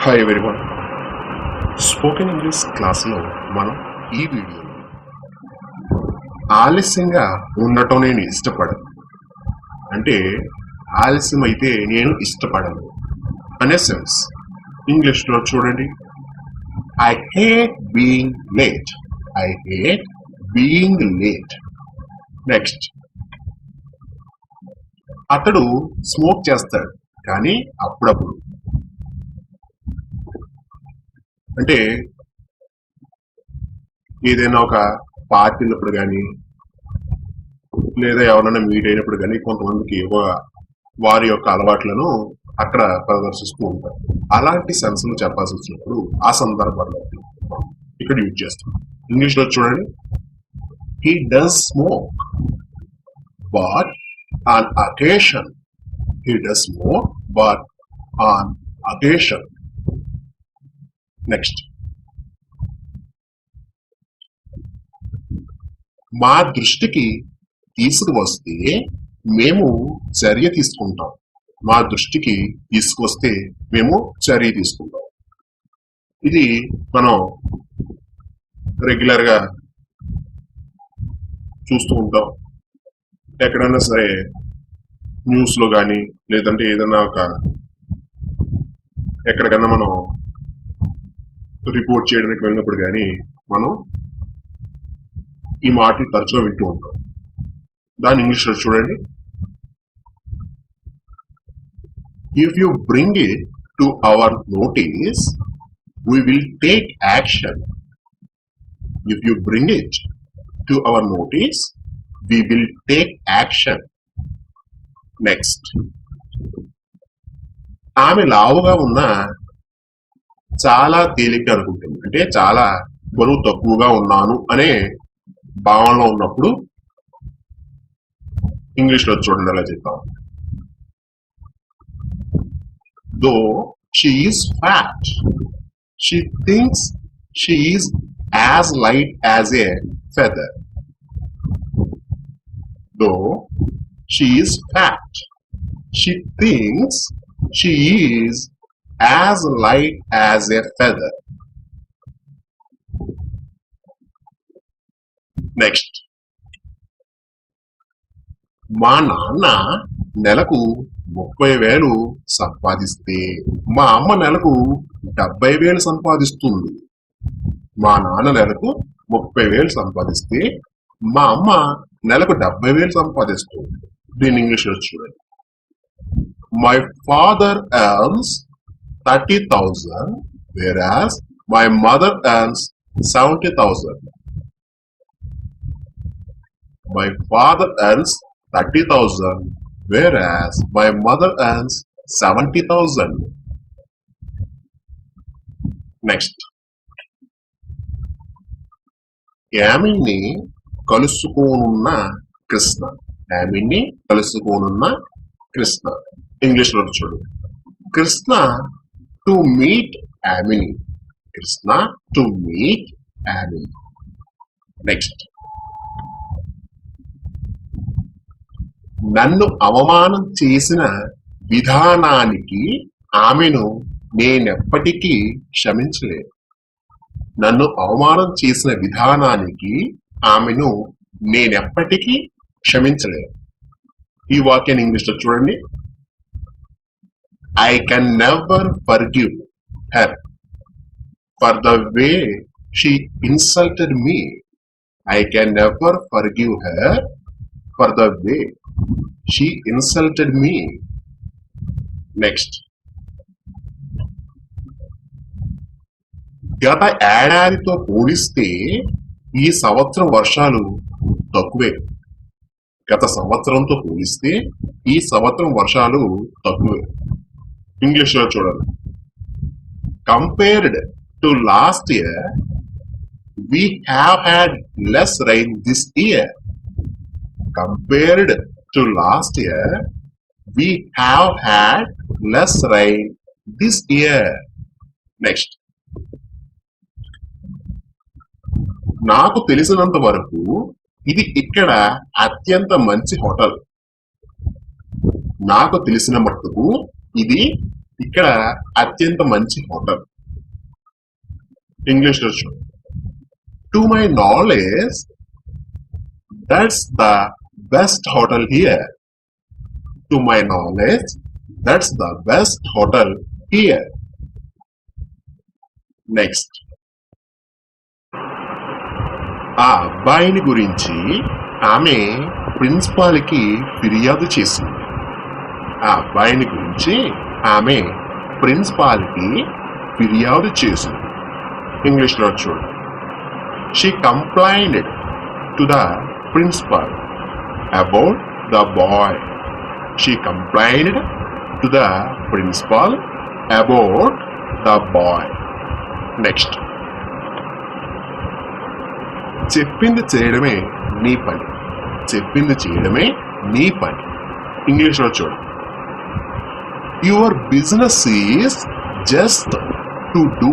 Hi everyone. Spoken English క్లాస్లో మనం ఈ వీడియోలో ఆలస్యంగా ఉండటం నేను ఇష్టపడను, అంటే ఆలస్యం అయితే నేను ఇష్టపడను అనే సెన్స్. ఇంగ్లీష్లో చూడండి, I hate being late. I hate being late. Next, అతడు స్మోక్ చేస్తాడు కానీ అప్పుడప్పుడు, అంటే ఏదైనా ఒక పార్టీ ఉన్నప్పుడు కానీ లేదా ఎవరైనా మీట్ అయినప్పుడు కానీ కొంతమందికి వారి యొక్క అలవాట్లను అక్కడ ప్రదర్శిస్తూ ఉంటారు. అలాంటి సెన్స్లు చెప్పాల్సి వచ్చినప్పుడు ఆ సందర్భాల్లో ఇక్కడ యూజ్ చేస్తాం. ఇంగ్లీష్లో చూడండి, he does smoke but on occasion. He does smoke but on occasion. Next, మా దృష్టికి తీసుకువస్తే మేము చర్య తీసుకుంటాం. మా దృష్టికి తీసుకొస్తే మేము చర్య తీసుకుంటాం. ఇది మనం రెగ్యులర్గా చూస్తూ ఉంటాం. ఎక్కడైనా సరే న్యూస్లో కానీ లేదంటే ఏదైనా ఎక్కడికన్నా మనం రిపోర్ట్ చేయడానికి వెళ్ళినప్పుడు కానీ మనం ఈ మాటలు తరచుగా వింటూ ఉంటాం. దాని ఇంగ్లీష్లో చూడండి, if you bring it to our notice we will take action. If you bring it to our notice, we will take action. Next, ఆమె లావుగా ఉన్నా చాలా తేలిక అనుకుంటుంది, అంటే చాలా బరువు తక్కువగా ఉన్నాను అనే భావనలో ఉన్నప్పుడు ఇంగ్లీష్లో చూడండి అలా చెప్తాం. Though she is fat, she thinks she is as light as a feather. Though she is fat, she thinks she is as light as a feather. Next, మా నాన్న నెలకు 30,000 సంపాదిస్తే మా అమ్మ నెలకు 70,000 సంపాదిస్తుంది. మా నాన్న నెలకు 30,000 సంపాదిస్తే మా అమ్మ నెలకు 70,000 సంపాదిస్తుంది. దీని ఇంగ్లీష్లో చూడండి, my father earns 30,000 whereas my mother earns 70,000. My father earns 30,000 whereas my mother earns 70,000. Next, Yamini కలుసుకోనున్న కృష్ణ. యామిని కలుసుకోనున్న కృష్ణ. ఇంగ్లీష్లో చూడు, Krishna to meet Yamini. Krishna to meet Yamini. Next, నన్ను అవమానం చేసిన విధానానికి ఆమెను నేనెప్పటికీ క్షమించలేదు. నన్ను అవమానం చేసిన విధానానికి ఆమెను నేనెప్పటికీ క్షమించలేదు. ఈ వాక్యాన్ని ఇంగ్లీష్లో చూడండి, I can never forgive her for the way she insulted me. I can never forgive her for the way she insulted me. Next, గత ఏడాదితో పోలిస్తే ఈ సంవత్సరం వర్షాలు తక్కువే. గత సంవత్సరంతో పోలిస్తే ఈ సంవత్సరం వర్షాలు తక్కువే. ఇంగ్లీష్లో చూడండి, compared to last year we have had less rain this year. Compared to last year, we have had less rain this year. Next, నాకు తెలిసినంత వరకు ఇది ఇక్కడ అత్యంత మంచి హోటల్. నాకు తెలిసిన మట్టుకు ఇది ఇక్కడ అత్యంత మంచి హోటల్. ఇంగ్లీష్ లో చూడు. To my knowledge that's the best hotel here. To my knowledge that's the best hotel here. Next, ఆ అబ్బాయిని గురించి ఆమె ప్రిన్సిపాల్ కి ఫిర్యాదు చేసింది. ఆ అబ్బాయిని గురించి ఆమె ప్రిన్సిపాల్ కి ఫిర్యాదు చేసింది. ఇంగ్లీష్ లో చూడు. She complained to the principal about the boy. She complained to the principal about the boy. Next, చెప్పింది చేయడమే నీ పని. చెప్పింది చేయడమే నీ పని. ఇంగ్లీష్ లో చూడు. Your business is just to do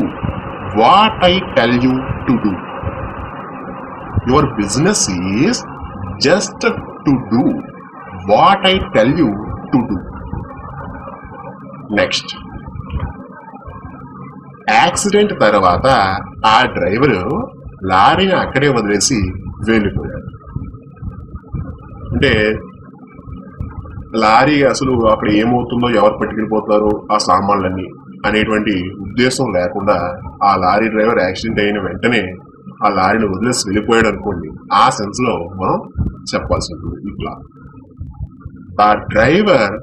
what I tell you to do. Your business is just to do what I tell you to do. Next, accident తర్వాత ఆ డ్రైవరు లారీని అక్కడే వదిలేసి వెళ్ళిపోయాడు. అంటే లారీ అసలు అక్కడ ఏమవుతుందో, ఎవరు పట్టుకెళ్ళిపోతారో ఆ సామాన్లన్నీ అనేటువంటి ఉద్దేశం లేకుండా ఆ లారీ డ్రైవర్ యాక్సిడెంట్ అయిన వెంటనే ఆ లారీని వదిలేసి వెళ్ళిపోయాడు అనుకోండి. ఆ సెన్స్ లో మనం చెప్పాల్సి ఉంటుంది. ఇట్లా the driver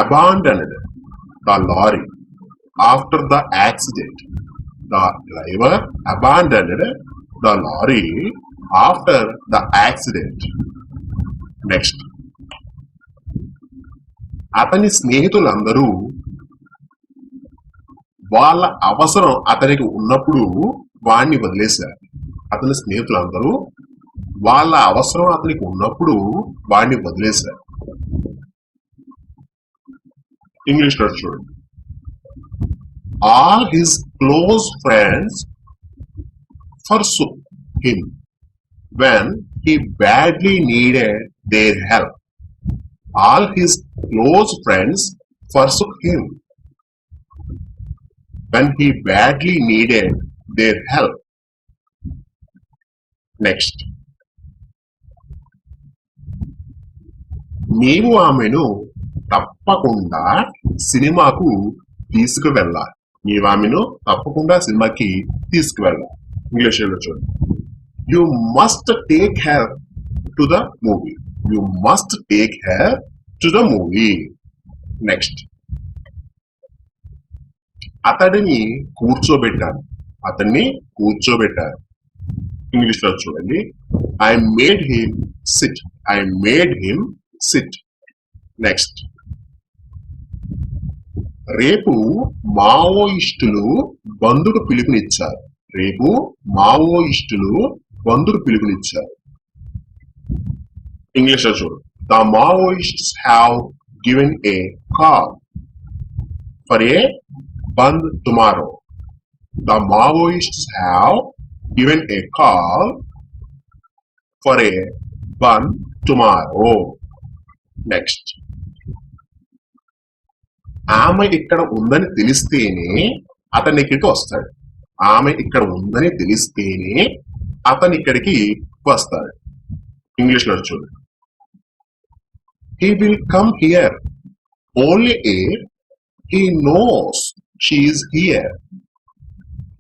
abandoned the lorry after the accident. The driver abandoned the lorry after the accident. Next, అతని స్నేహితులందరూ వాళ్ళ అవసరం అతనికి ఉన్నప్పుడు వాణ్ణి వదిలేశారు. అతని స్నేహితులందరూ వాళ్ళ అవసరం అతనికి ఉన్నప్పుడు వాణ్ణి వదిలేశారు. ఇంగ్లీష్ లో చూడండి. All his close friends forsook him when he badly needed their help. All his close friends forsook him when he badly needed their help. Next, నీవు ఆమెను తప్పకుండా సినిమాకు తీసుకువెళ్ళాలి. నీవు ఆమెను తప్పకుండా సినిమాకి తీసుకువెళ్ళాలి. ఇంగ్లీష్ లో చూడండి. You must take her to the movie. You must take her to the movie. Next, అతడిని కూర్చోబెట్టాను. అతన్ని కూర్చోబెట్టారు. ఇంగ్లీష్ లో చూడండి. I made him sit. I made him sit. Next, రేపు మావోయిస్టులు బంధుకు పిలుపునిచ్చారు. రేపు మావోయిస్టులు బంధుకు పిలుపునిచ్చారు. ఇంగ్లీష్ లో చూడు. The Maoists have given a call for a bandh tomorrow. The Maoists have given a call for a bandh tomorrow. Next, ఆమె ఇక్కడ ఉందని తెలిస్తేనే అతని ఇక్కడికి వస్తాడు. ఆమె ఇక్కడ ఉందని తెలిస్తేనే అతని ఇక్కడికి వస్తాడు. ఇంగ్లీష్ లో చూడు. He will come here only if he knows she is here.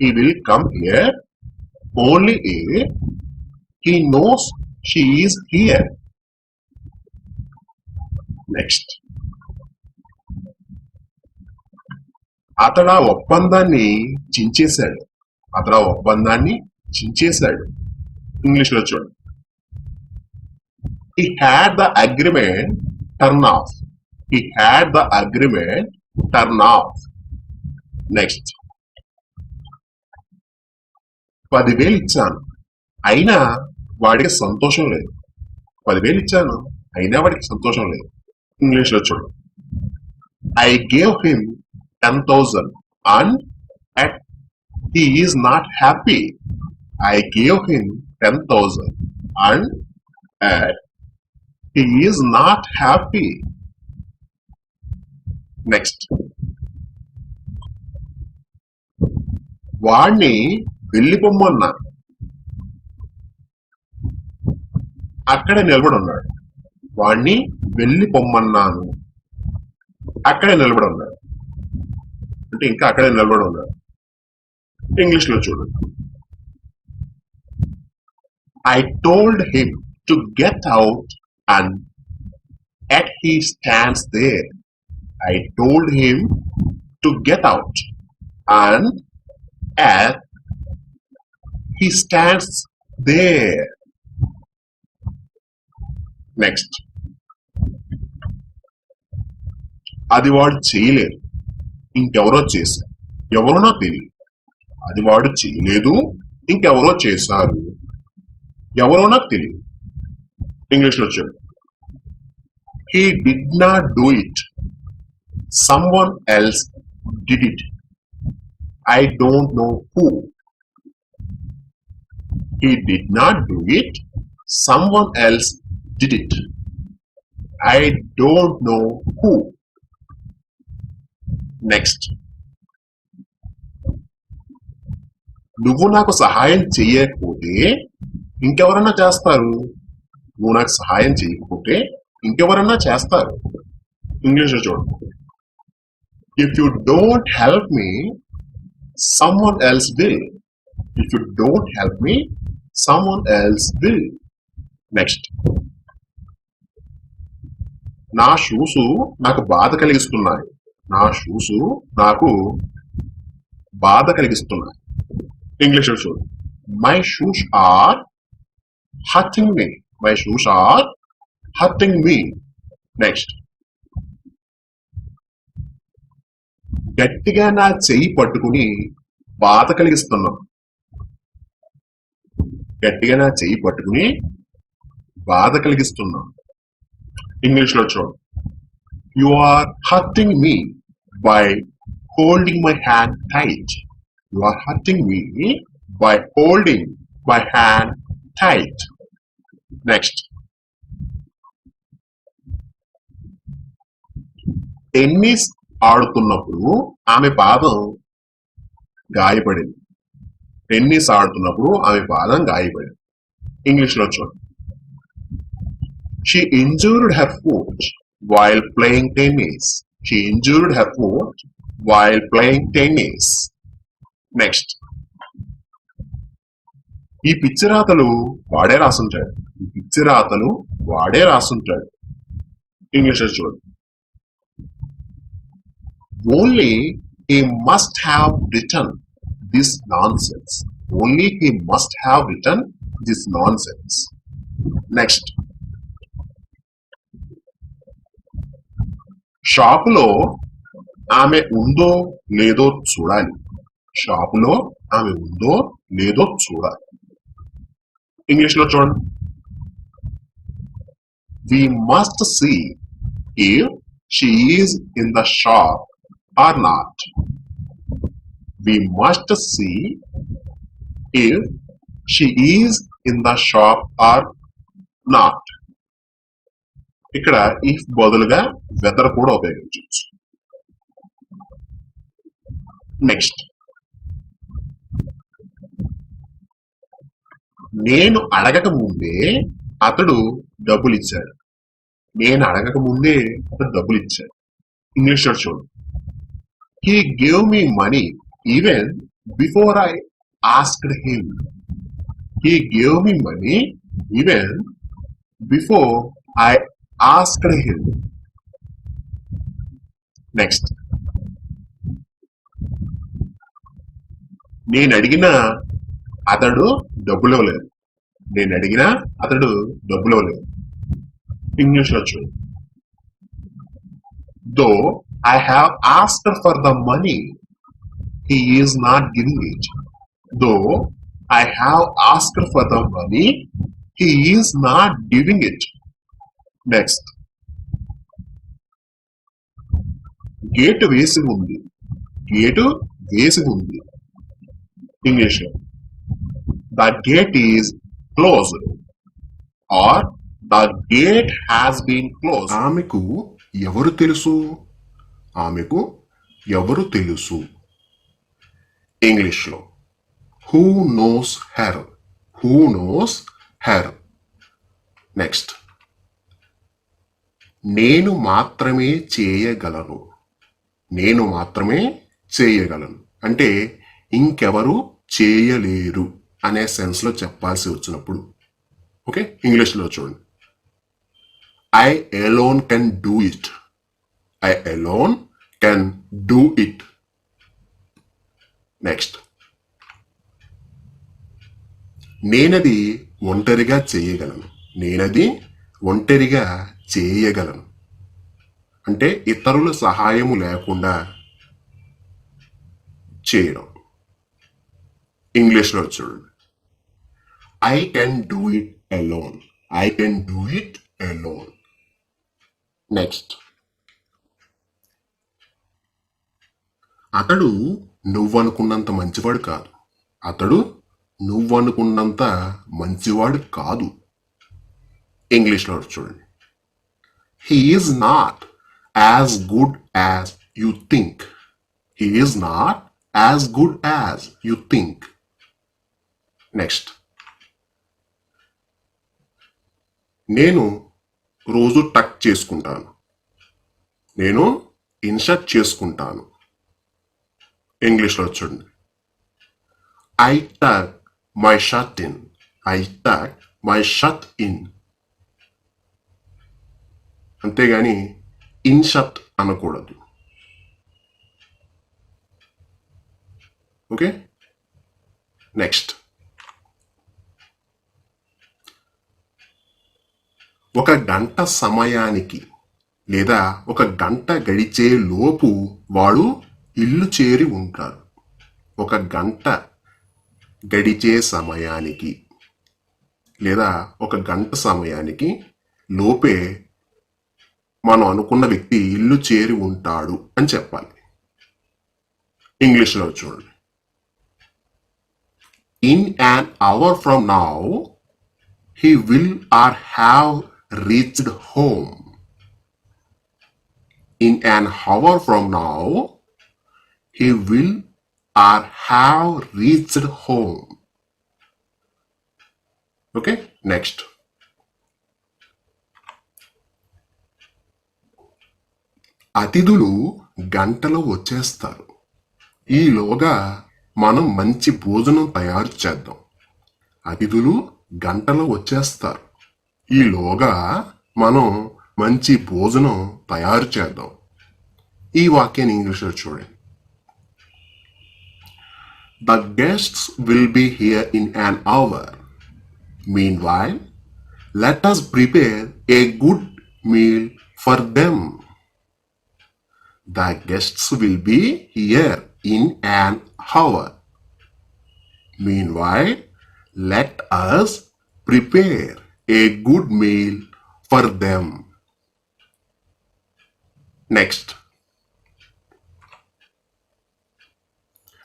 He will come here only if he knows she is here. Next, అతడు ఆ ఒప్పందాన్ని చించేశాడు. అతడు ఆ ఒప్పందాన్ని చించేశాడు. ఇంగ్లీష్ లో చూడండి. He had the agreement turn off. He had the agreement turn off. Next, 10,000 ఇచ్చాను అయినా వాడికి సంతోషం లేదు. 10,000 ఇచ్చాను అయినా వాడికి సంతోషం లేదు. ఇంగ్లీష్ లో చూడండి. I gave him 10,000 and yet he is not happy. I gave him 10,000 and yet he is not happy. Next, వాణ్ణి వెళ్ళిపోమ్మన్నా. అక్కడే నిలబడి ఉన్నాడు. వాణ్ణి వెళ్ళిపోమ్మన్నాను. అక్కడే నిలబడి ఉన్నాడు అంటే ఇంకా అక్కడే నిలబడి ఉన్నాడు. ఇంగ్లీష్ లో చూడండి. I told him to get out and yet he stands there. I told him to get out and yet he stands there. Next. అది వాడు చేయలేదు, ఇంకెవరో చేశారు. ఎవరో నాకు తెలియదు. అది వాడు చేయలేదు, ఇంకెవరో చేశారు. ఎవరో నాకు తెలియదు. ఇంగ్లీష్ లో చెప్పు. He did not do it. Someone else did it. I don't know who. He did not do it. Someone else did it. I don't know who. Next. నువ్వు నాకు సహాయం చేయకపోతే ఇంకెవరన్నా చేస్తారు. నువ్వు నాకు సహాయం చేయకపోతే ఇంకెవరన్నా చేస్తారు. ఇంగ్లీష్ లో చూడండి. If you don't help me, someone else will. If you don't help me, someone else will. Next. నా షూస్ నాకు బాధ కలిగిస్తున్నాయి. నా షూస్ నాకు బాధ కలిగిస్తున్నాయి. ఇంగ్లీష్ లో చూడండి. My shoes are hurting me. My shoes are hurting me. Next. గట్టిగా నా చెయ్యి పట్టుకుని బాధ కలిగిస్తున్నాం. గట్టిగా నా చెయ్యి పట్టుకుని బాధ కలిగిస్తున్నాం. ఇంగ్లీష్ లో చూడండి. You are hurting me by holding my hand tight. You are hurting me by holding my hand tight. Next. Tennis ఆడుతున్నప్పుడు ఆమె పాదం గాయపడింది. టెన్నిస్ ఆడుతున్నప్పుడు ఆమె పాదం గాయపడింది. ఇంగ్లీష్ లో చూడండి. She injured her foot while playing tennis. She injured her foot while playing tennis. Next. ఈ పిచ్చి రాతలు వాడే రాసుంటాడు. ఈ పిచ్చి రాతలు వాడే రాసుంటాడు. ఇంగ్లీష్ లో చూడండి. Only he must have written this nonsense. Only he must have written this nonsense. Next. షాపులో ఆమె ఉందో లేదో చూడాలి. షాపులో ఆమె ఉందో లేదో చూడాలి. ఇంగ్లీష్ లో చూడండి. We must see if she is in the shop or not. We must see if she is in the shop or not. ఇక్కడ if బదులుగా వెదర్ కూడా ఉపయోగించవచ్చు. నెక్స్ట్. నేను అడగక ముందే అతడు డబ్బులు ఇచ్చాడు. నేను అడగక ముందే అతడు డబ్బులు ఇచ్చాడు. ఇంగ్లీష్ లో చూడు. He gave me money even before I asked him. He gave me money even before I asked him. Next. నేను అడిగినా అతడు డబ్బులు ఇవ్వలేదు. నేను అడిగినా అతడు డబ్బులు ఇవ్వలేదు. ఇంగ్లీష్ లో చూడు. Though I have asked for the money, he is not giving it. Though I have asked for the money, he is not giving it. Next. Gate వేసి ఉంది. గేటు వేసి ఉంది. ఇంగ్లీష్ లో. The gate is closed or the gate has been closed. ఆమెకు ఎవరు తెలుసు? ఆమెకు ఎవరు తెలుసు? ఇంగ్లీష్ లో. Who knows her, who knows her. Next, నేను మాత్రమే చేయగలను, నేను మాత్రమే చేయగలను అంటే ఇంకెవరు చేయలేరు అనే సెన్స్లో చెప్పాల్సి వచ్చినప్పుడు. ఓకే, ఇంగ్లీష్లో చూడండి, I alone can do it, I alone can do it. Next, నేనది ఒంటరిగా చేయగలను, నేనది ఒంటరిగా చేయగలను అంటే ఇతరుల సహాయము లేకుండా చేయడం. ఇంగ్లీష్లో చూడండి, I can do it alone, I can do it alone. Next, అతడు నువ్వనుకున్నంత మంచివాడు కాదు, అతడు నువ్వనుకున్నంత మంచివాడు కాదు. ఇంగ్లీష్లో చూడండి, he is not as good as you think, he is not as good as you think. Next, నేను రోజు టక్ చేసుకుంటాను, నేను ఇన్సర్ట్ చేసుకుంటాను. ఇంగ్లీష్లో చూడండి, ఐ టక్ మై షర్ట్ ఇన్, ఐ టక్ మై షర్ట్ ఇన్. అంతేగాని ఇన్షర్ట్ అనకూడదు. ఓకే, నెక్స్ట్, ఒక గంట సమయానికి లేదా ఒక గంట గడిచే లోపు వాడు ఇల్లు చేరి ఉంటారు. ఒక గంట గడిచే సమయానికి లేదా ఒక గంట సమయానికి లోపే మనం అనుకున్న వ్యక్తి ఇల్లు చేరి ఉంటాడు అని చెప్పాలి. ఇంగ్లీష్లో చూడండి, in an hour from now he will or have reached home. In an hour from now he will or have reached home. Okay, next, అతిథులు గంటలో వచ్చేస్తారు, ఈలోగా మనం మంచి భోజనం తయారు చేద్దాం. అతిథులు గంటలో వచ్చేస్తారు, ఈలోగా మనం మంచి భోజనం తయారు చేద్దాం. ఈ వాక్యాన్ని ఇంగ్లీష్లో చూడండి, the guests will be here in an hour. Meanwhile, let us prepare a good meal for them. The guests will be here in an hour. Meanwhile, let us prepare a good meal for them. Next,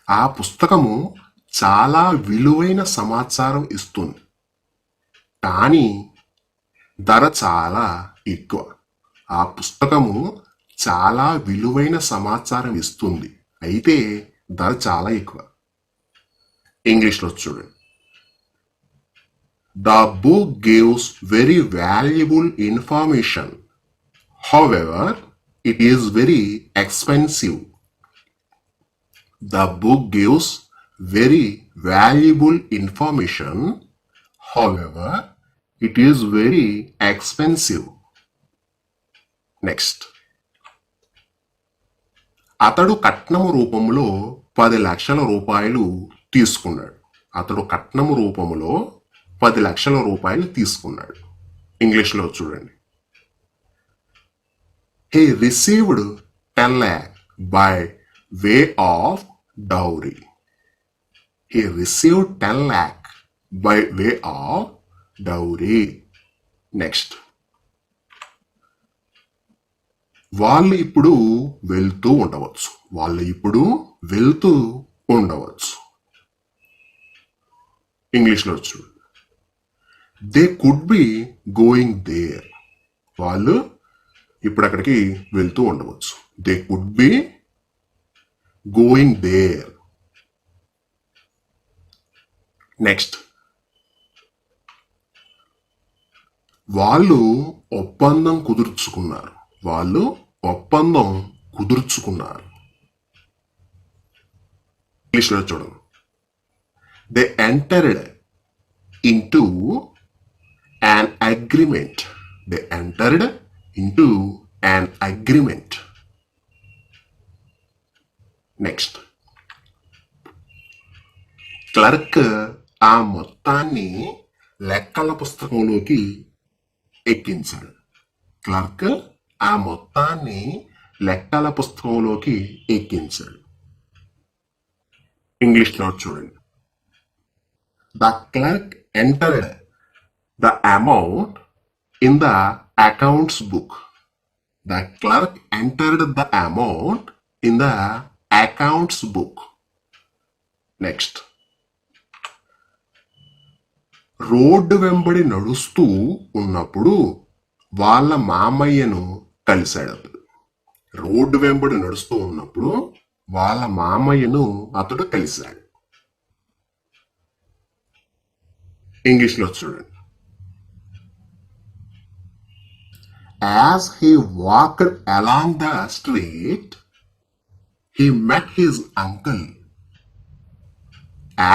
ఆ పుస్తకము చాలా విలువైన సమాచారం ఇస్తుంది, కానీ ధర చాలా ఎక్కువ. ఆ పుస్తకము చాలా విలువైన సమాచారం ఇస్తుంది, అయితే ధర చాలా ఎక్కువ. ఇంగ్లీష్లో చూడండి, the book gives very valuable information, however it is very expensive. The book gives very valuable information, however it is very expensive. Next, అతడు కట్నము రూపంలో 10 లక్షల రూపాయలు తీసుకున్నాడు, అతడు కట్నము రూపంలో 10 లక్షల రూపాయలు తీసుకున్నాడు. ఇంగ్లీష్లో చూడండి, he received 10 lakh by way of dowry. He received 10 lakh by way of dowry. Next, వాళ్ళు ఇప్పుడు వెళ్తూ ఉండవచ్చు, వాళ్ళు ఇప్పుడు వెళ్తూ ఉండవచ్చు. ఇంగ్లీష్లో చూడండి, they could be going there. వాళ్ళు ఇప్పుడు అక్కడికి వెళ్తూ ఉండవచ్చు, they could be going there. Next, వాళ్ళు ఒప్పందం కుదుర్చుకున్నారు. వాళ్ళు ఒప్పందం కుదుర్చుకున్నారు. ఇంగ్లీష్లో చూడండి. They entered into an agreement. They entered into an agreement. Next, clerk ఆ మొత్తాన్ని లెక్కల పుస్తకంలోకి ఎక్కించాడు. క్లర్క్ ఆ మొత్తాన్ని లెక్కల పుస్తకంలోకి ఎక్కించాడు. ఇంగ్లీష్లో చూడండి. The clerk entered the amount in the accounts book. The clerk entered the amount in the accounts book. Next, road వెంబడి నడుస్తూ ఉన్నప్పుడు వాళ్ళ మామయ్యను కలిశాడు. రోడ్డు వెంబడి నడుస్తూ ఉన్నప్పుడు వాళ్ళ మామయ్యను అతడు కలిశాడు. ఇంగ్లీష్లో చూడండి. As he walked along the street, he met his uncle.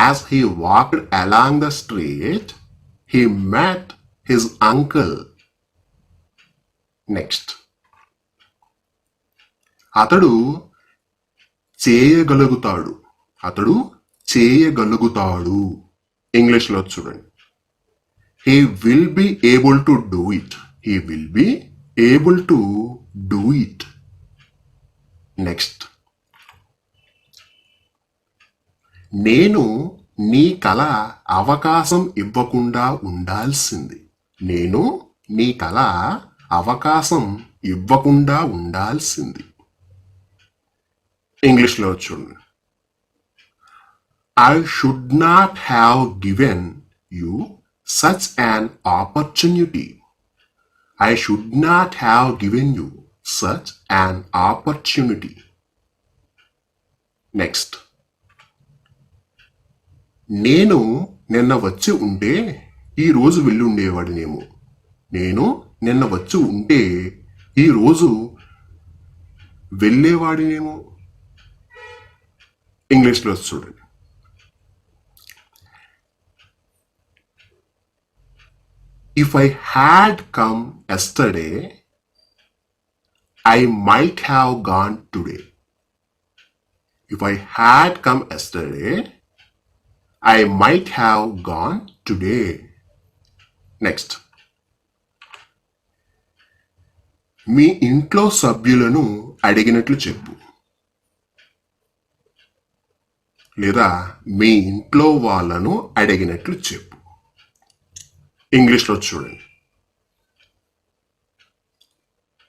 As he walked along the street, he met his uncle. Next, అతడు చేయగలుగుతాడు. అతడు చేయగలుగుతాడు. ఇంగ్లీష్లో చూడండి. He will be able to do it. He will be able to do it. Next, నేను నీ కల అవకాశం ఇవ్వకుండా ఉండాల్సింది. నేను నీ కల అవకాశం ఇవ్వకుండా ఉండాల్సింది. ఇంగ్లీష్లో చూడండి. I should not have given you such an opportunity. I should not have given you such an opportunity. Next, నేను నిన్న వచ్చి ఉంటే ఈరోజు వెళ్ళి ఉండేవాడినేమో. నేను నిన్న వచ్చి ఉంటే ఈరోజు వెళ్ళేవాడినేమో. ఇంగ్లీష్లో చూడండి. If I had come yesterday, I might have gone today. If I had come yesterday, I might have gone today. Next, మీ ఇంట్లో సభ్యులను అడిగినట్లు చెప్పు. లేదా మీ ఇంట్లో వాళ్ళను అడిగినట్లు చెప్పు. ఇంగ్లీష్లో చూడండి.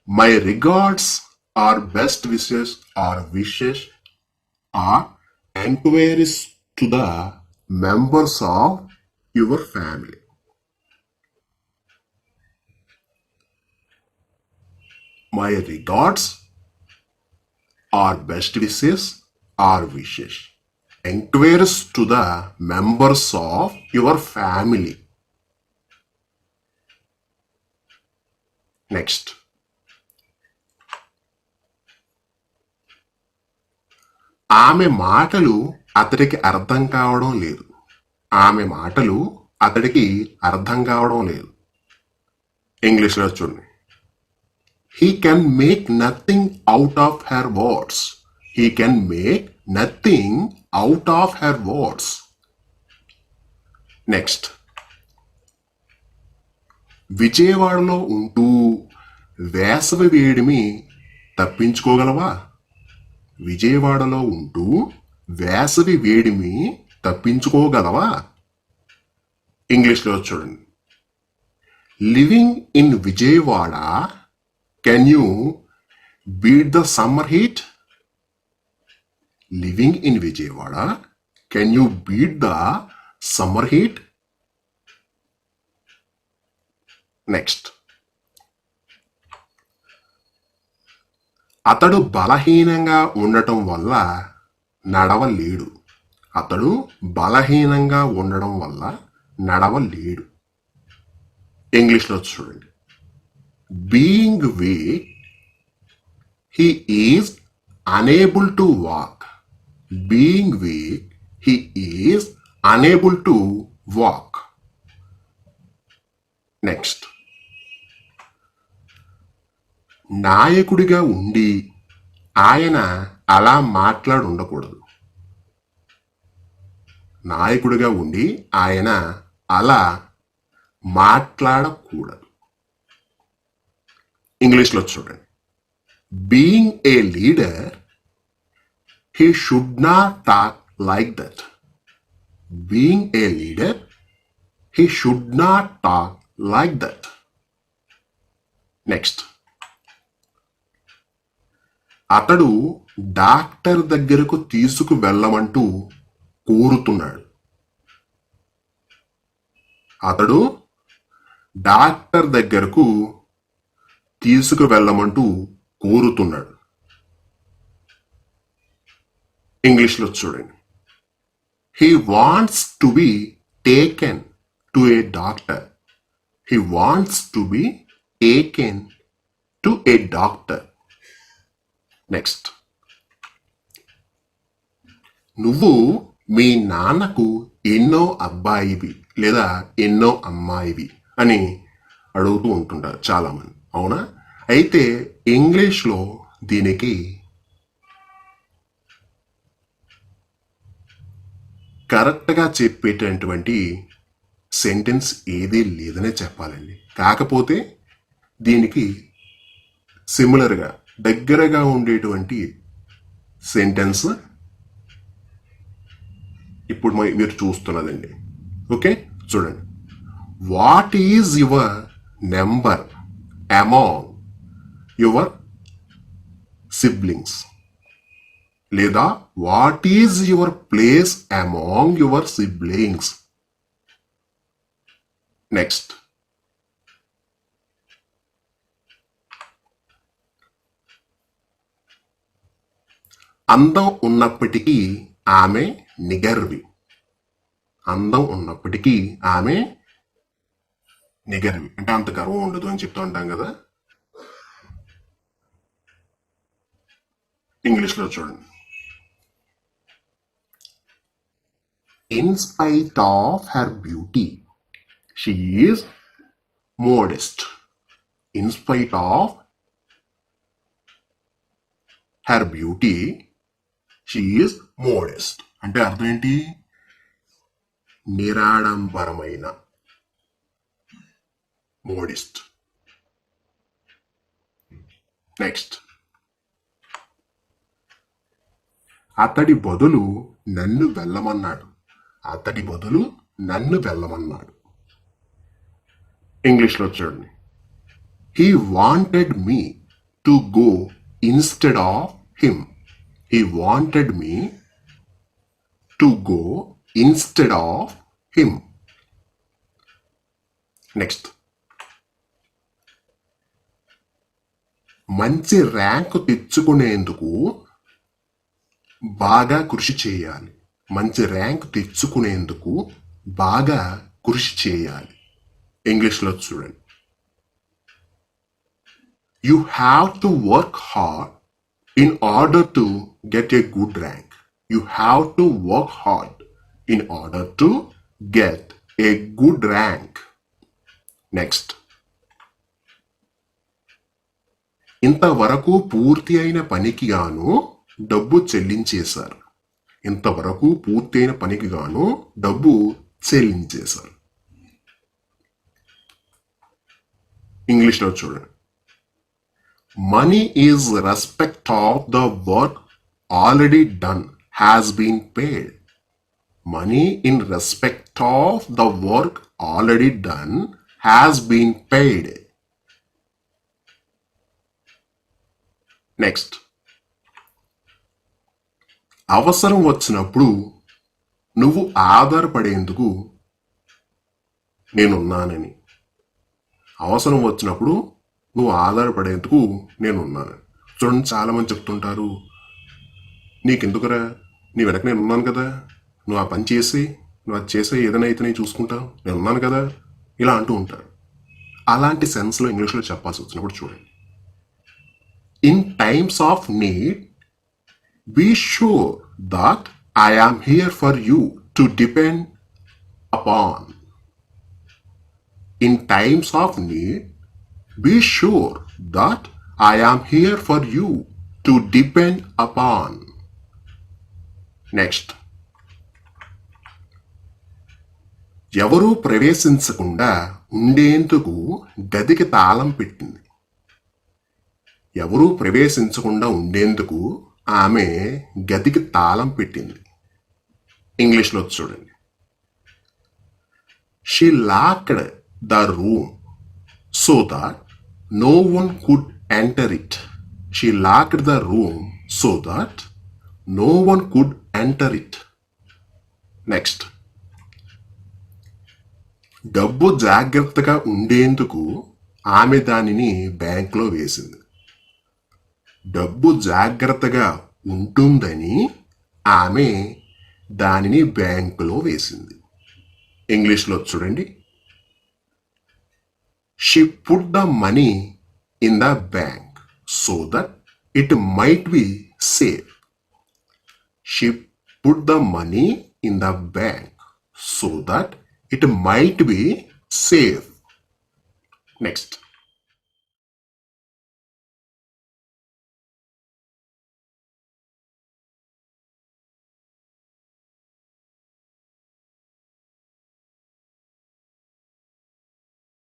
My regards or best wishes or enquiries to the members of your family. My regards or best wishes or enquiries to the members of your family. Next, ఆమె మాటలు అతడికి అర్థం కావడం లేదు. ఆమె మాటలు అతడికి అర్థం కావడం లేదు. ఇంగ్లీష్లో చూడండి. He can make nothing out of her words. He can make nothing out of her words. Next, విజయవాడలో ఉంటూ వేసవి వేడిమి తప్పించుకోగలవా? విజయవాడలో ఉంటూ వేసవి వేడిమి తప్పించుకోగలవా? ఇంగ్లీష్లో చూడండి. Living in Vijayawada, can you beat the summer heat? Living in Vijayawada, can you beat the summer heat? Next, అతడు బలహీనంగా ఉండటం వల్ల నడవలేడు. అతడు బలహీనంగా ఉండడం వల్ల నడవలేడు. ఇంగ్లీష్లో చూడండి. Being week he is unable to walk. Being weak, he is unable to walk. Next. నాయకుడిగా ఉండి ఆయన అలా ఉండకూడదు. నాయకుడిగా ఉండి ఆయన అలా మాట్లాడకూడదు. ఇంగ్లీష్లో చూడండి. Being a leader, he should not talk like that. Being a leader, he should not talk like that. Next. అతడు డాక్టర్ దగ్గరకు తీసుకు వెళ్ళమంటూ కోరుతున్నాడు. అతడు డాక్టర్ దగ్గరకు తీసుకు వెళ్ళమంటూ కోరుతున్నాడు. ఇంగ్లీష్లో చూడండి. He wants to be taken to a doctor. He wants to be taken to a doctor. Next. నువ్వు మీ నాన్నకు ఎన్నో అబ్బాయివి లేదా ఎన్నో అమ్మాయివి అని అడుగుతూ ఉంటుంటారు చాలామంది, అవునా? అయితే ఇంగ్లీష్లో దీనికి కరెక్ట్గా చెప్పేటటువంటి సెంటెన్స్ ఏదీ లేదనే చెప్పాలండి. కాకపోతే దీనికి సిమిలర్గా దగ్గరగా ఉండేటువంటి సెంటెన్స్ ఇప్పుడు మీరు చూస్తున్నదండి. ఓకే, చూడండి. What is your number among your siblings, లేదా what is your place among your siblings. Next. అందం ఉన్నప్పటికీ ఆమె నిగర్వి. అందం ఉన్నప్పటికీ ఆమె నిగర్వి అంటే అంత గర్వం ఉండదు అని చెప్తూ ఉంటాం కదా. ఇంగ్లీష్లో చూడండి. In spite of her beauty, she is modest. In spite of her beauty, she is modest. అంటే అర్థం ఏంటి? నిరాడంబరమైన, మోడెస్ట్. నెక్స్ట్. అతడి బదులు నన్ను వెళ్ళమన్నాడు. అతడి బదులు నన్ను వెళ్ళమన్నాడు. ఇంగ్లీష్లో చూడండి. He wanted me to go instead of him. He wanted me to go instead of him. Next. మంచి ర్యాంకు తెచ్చుకునేందుకు బాగా కృషి చేయాలి. మంచి ర్యాంక్ తెచ్చుకునేందుకు బాగా కృషి చేయాలి. ఇంగ్లీష్లో చూడండి. You have to work hard in order to get a good rank. You have to work hard in order to get a good rank. Next. ఇంతవరకు పూర్తి అయిన పనికి గాను డబ్బు చెల్లించేశారు. ఇంతవరకు పూర్తయిన పనికి గాను డబ్బు చెల్లించేశారు. ఇంగ్లీష్లో చూడండి. Money is respect of the work already done has been paid. Money in respect of the work already done has been paid. Next. అవసరం వచ్చినప్పుడు నువ్వు ఆధారపడేందుకు నేనున్నానని. అవసరం వచ్చినప్పుడు నువ్వు ఆధారపడేందుకు నేనున్నానని. చూడండి, చాలామంది చెప్తుంటారు, నీకెందుకురా, నీ వెనక నేను ఉన్నాను కదా, నువ్వు ఆ పని చేసి నువ్వు అది చేసే ఏదైనా అయితే నేను చూసుకుంటాను, నేను ఉన్నాను కదా, ఇలా అంటూ ఉంటారు. అలాంటి సెన్స్లో ఇంగ్లీష్లో చెప్పాల్సి వచ్చినప్పుడు చూడండి, in times of need be sure that I am here for you to depend upon. In times of need be sure that I am here for you to depend upon. Next, ఎవరూ ప్రవేశించకుండా ఉండేందుకు గదికి తాళం పెట్టింది. ఎవరూ ప్రవేశించకుండా ఉండేందుకు ఆమె గదికి తాళం పెట్టింది. ఇంగ్లీష్లో చూడండి, she locked the room so that no one could enter it. She locked the room so that no one could enter it. Next, డబ్బు జాగ్రత్తగా ఉండేందుకు ఆమె దానిని బ్యాంకులో వేసింది. డబ్బు జాగ్రత్తగా ఉంటుందని ఆమె దానిని బ్యాంకులో వేసింది. ఇంగ్లీష్లో చూడండి, she put the money in the bank so that it might be safe. She put the money in the bank so that it might be safe. Next,